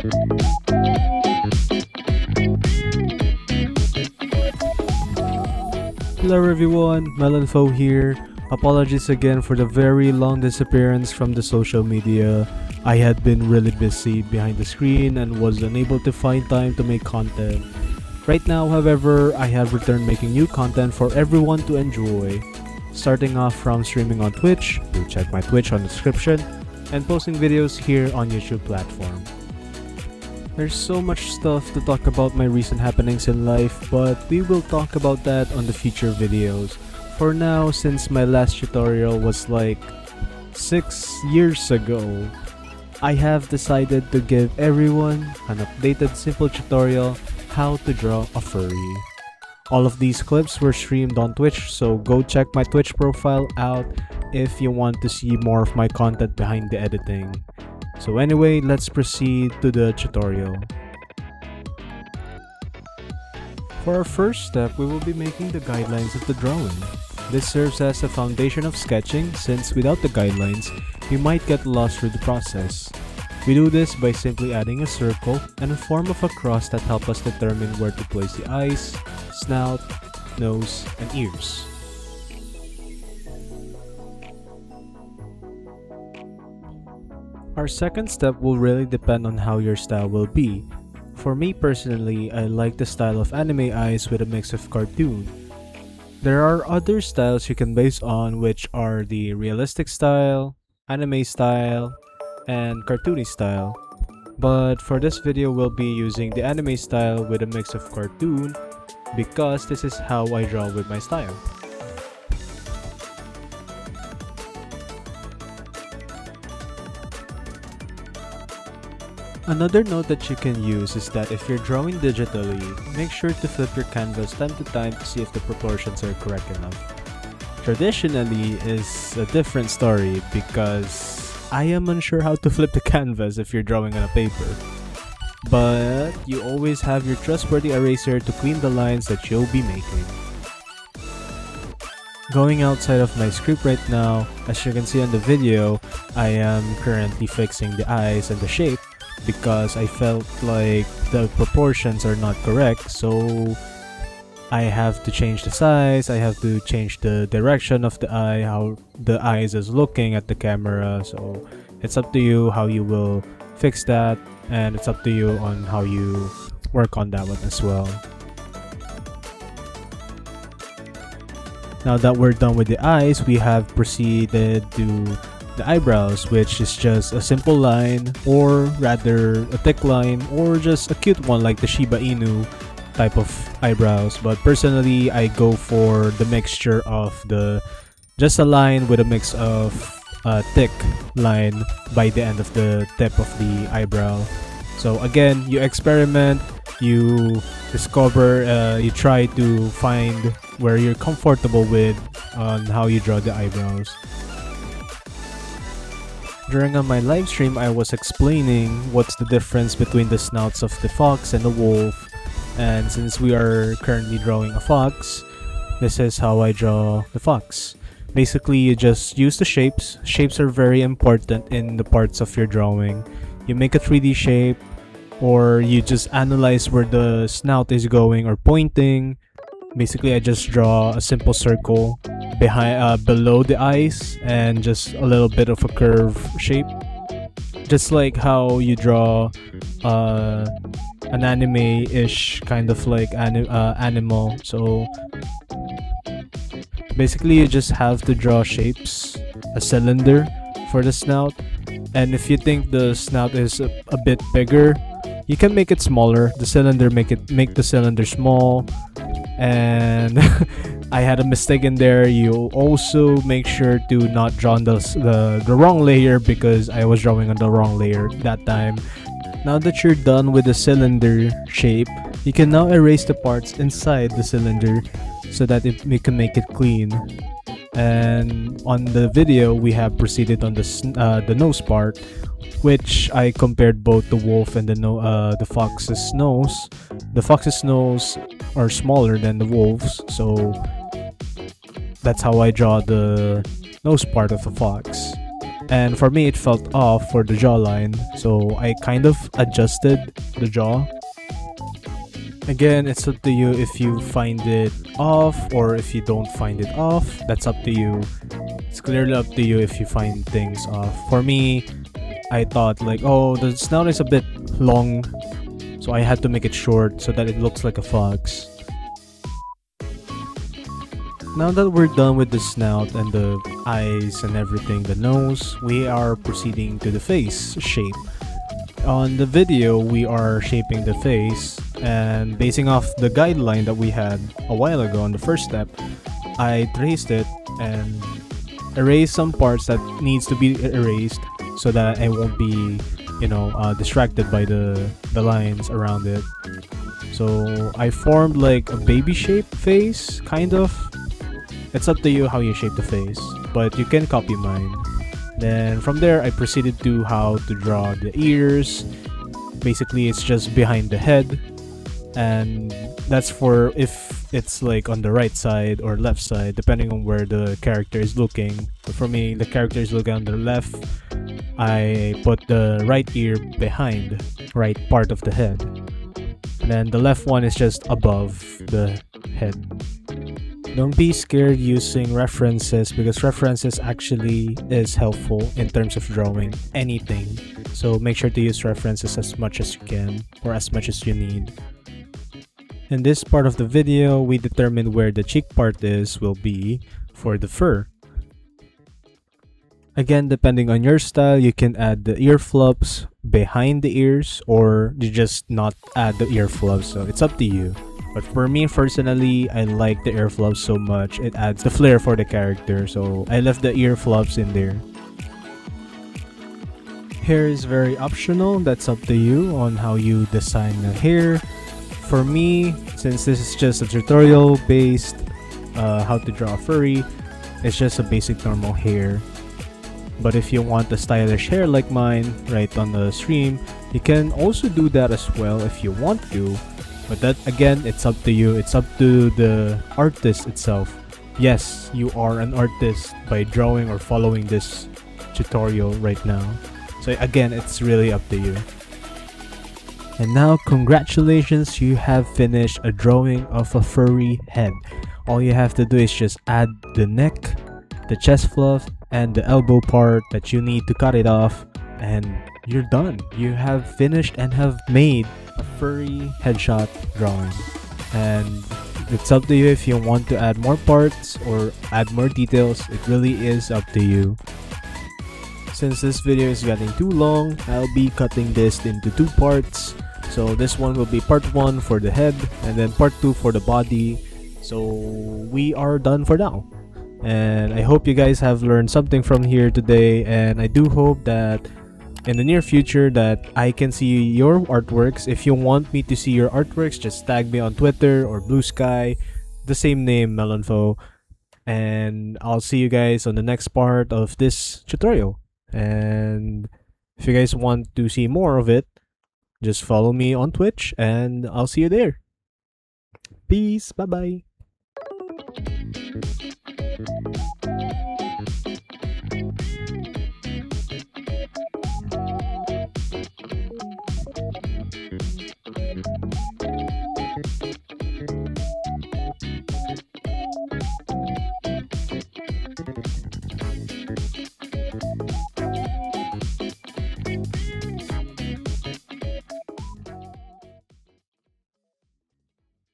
Hello everyone, MelonFaux here. Apologies again for the very long disappearance from the social media. I had been really busy behind the screen and was unable to find time to make content. Right now, however, I have returned making new content for everyone to enjoy. Starting off from streaming on Twitch, do check my Twitch on the description, and posting videos here on YouTube platform. There's so much stuff to talk about my recent happenings in life, but we will talk about that on the future videos. For now, since my last tutorial was like 6 years ago, I have decided to give everyone an updated simple tutorial how to draw a furry. All of these clips were streamed on Twitch, so go check my Twitch profile out if you want to see more of my content behind the editing. So anyway, let's proceed to the tutorial. For our first step, we will be making the guidelines of the drawing. This serves as a foundation of sketching, since without the guidelines, you might get lost through the process. We do this by simply adding a circle and a form of a cross that help us determine where to place the eyes, snout, nose, and ears. Our second step will really depend on how your style will be. For me personally, I like the style of anime eyes with a mix of cartoon. There are other styles you can base on, which are the realistic style, anime style, and cartoony style. But for this video, we'll be using the anime style with a mix of cartoon because this is how I draw with my style. Another note that you can use is that if you're drawing digitally, make sure to flip your canvas time to time to see if the proportions are correct enough. Traditionally is a different story because I am unsure how to flip the canvas if you're drawing on a paper. But you always have your trustworthy eraser to clean the lines that you'll be making. Going outside of my script right now, as you can see on the video, I am currently fixing the eyes and the shape because I felt like the proportions are not correct, so I have to change the size, I have to change the direction of the eye, how the eyes is looking at the camera. So it's up to you how you will fix that, and it's up to you on how you work on that one as well. Now that we're done with the eyes, we have proceeded to the eyebrows, which is just a simple line, or rather a thick line, or just a cute one like the Shiba Inu type of eyebrows. But personally, I go for the mixture of just a line with a mix of a thick line by the end of the tip of the eyebrow. So again, you experiment, you discover, you try to find where you're comfortable with on how you draw the eyebrows. During my live stream, I was explaining what's the difference between the snouts of the fox and the wolf, and since we are currently drawing a fox, this is how I draw the fox. Basically, you just use the shapes. Shapes are very important in the parts of your drawing. You make a 3D shape, or you just analyze where the snout is going or pointing. Basically, I just draw a simple circle below the eyes and just a little bit of a curve shape, just like how you draw an anime-ish kind of like animal. So basically, you just have to draw shapes, a cylinder for the snout, and if you think the snout is a bit bigger, you can make it smaller. The cylinder, make the cylinder small. And I had a mistake in there. You also make sure to not draw on the wrong layer because I was drawing on the wrong layer that time. Now that you're done with the cylinder shape, you can now erase the parts inside the cylinder so that we can make it clean. And on the video, we have proceeded on the nose part, which I compared both the wolf and the fox's nose. The fox's nose are smaller than the wolf's, so that's how I draw the nose part of a fox. And for me, it felt off for the jawline, so I kind of adjusted the jaw. Again, it's up to you if you find it off or if you don't find it off. That's up to you. It's clearly up to you if you find things off. For me, I thought like, oh, the snout is a bit long, so I had to make it short so that it looks like a fox. Now that we're done with the snout and the eyes and everything, the nose, we are proceeding to the face shape. On the video, we are shaping the face, and basing off the guideline that we had a while ago on the first step, I traced it and erased some parts that needs to be erased so that I won't be, distracted by the lines around it. So I formed like a baby shape face, kind of. It's up to you how you shape the face, but you can copy mine. Then from there, I proceeded to how to draw the ears. Basically, it's just behind the head, and that's for if it's like on the right side or left side, depending on where the character is looking. But for me, the character is looking on the left. I put the right ear behind right part of the head. And then the left one is just above the head. Don't be scared using references, because references actually is helpful in terms of drawing anything. So make sure to use references as much as you can or as much as you need. In this part of the video, we determined where the cheek part will be for the fur. Again, depending on your style, you can add the ear fluffs behind the ears, or you just not add the ear fluffs, so it's up to you. But for me personally, I like the ear fluffs so much, it adds the flair for the character, so I left the ear fluffs in there. Hair is very optional, that's up to you on how you design the hair. For me, since this is just a tutorial based how to draw a furry, it's just a basic normal hair. But if you want a stylish hair like mine right on the stream, you can also do that as well if you want to. But that again, it's up to you. It's up to the artist itself. Yes, you are an artist by drawing or following this tutorial right now. So again, it's really up to you. And now, congratulations, you have finished a drawing of a furry head. All you have to do is just add the neck, the chest fluff, and the elbow part that you need to cut it off, and you're done. You have finished and have made a furry headshot drawing. And it's up to you if you want to add more parts or add more details. It really is up to you. Since this video is getting too long, I'll be cutting this into 2 parts. So this one will be part 1 for the head and then part 2 for the body. So we are done for now. And I hope you guys have learned something from here today, and I do hope that in the near future that I can see your artworks. If you want me to see your artworks, just tag me on Twitter or BlueSky, the same name, MelonFaux, and I'll see you guys on the next part of this tutorial. And if you guys want to see more of it, just follow me on Twitch and I'll see you there. Peace, bye bye.